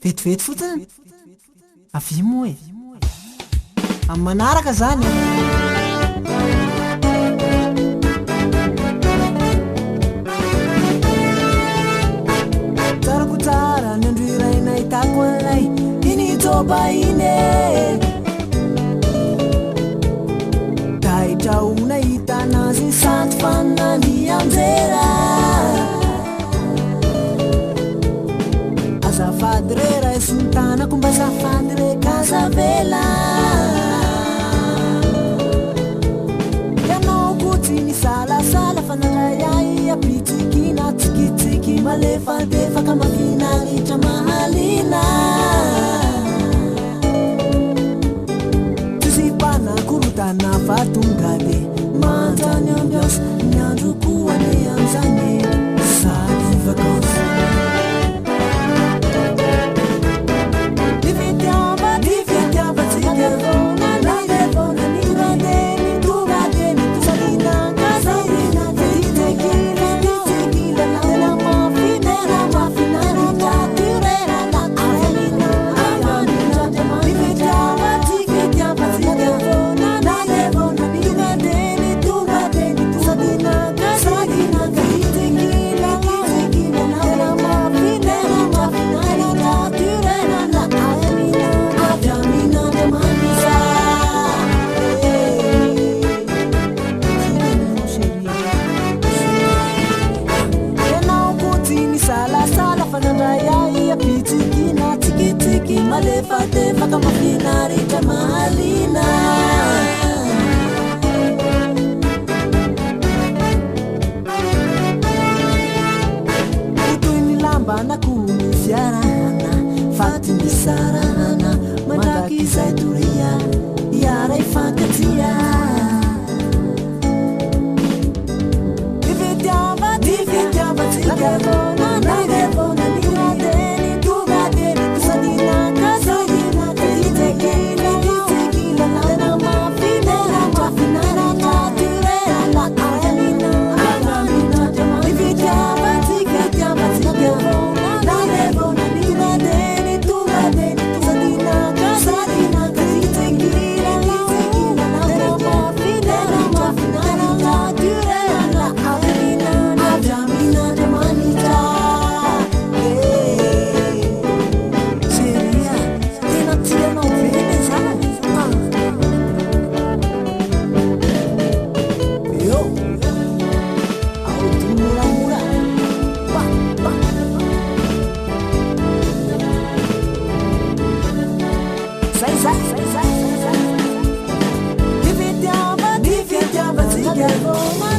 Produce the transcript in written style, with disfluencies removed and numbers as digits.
vetivety fotsiny avy moa e amin'ny manaraka zany tsarako tsara ny andro iraina hitako anay iny joba iny daitraona hitanazy saty fanany anjera azafady re raha isontanako mba zafady re kazavela ianao kotsy ny salasala fanalaiay apitiky na tsikitsiky malefadefaka mafinaritra mahalina tsisipana korotana fatonga de manjany ambios ny andro koany amizany sady vakansa malefadefaka mafinaritra mahalina toy ny lambanako ny fiarahana faty ny sarahana mandraky izay toria iara ifankatia divitiavatsika divitiavatsika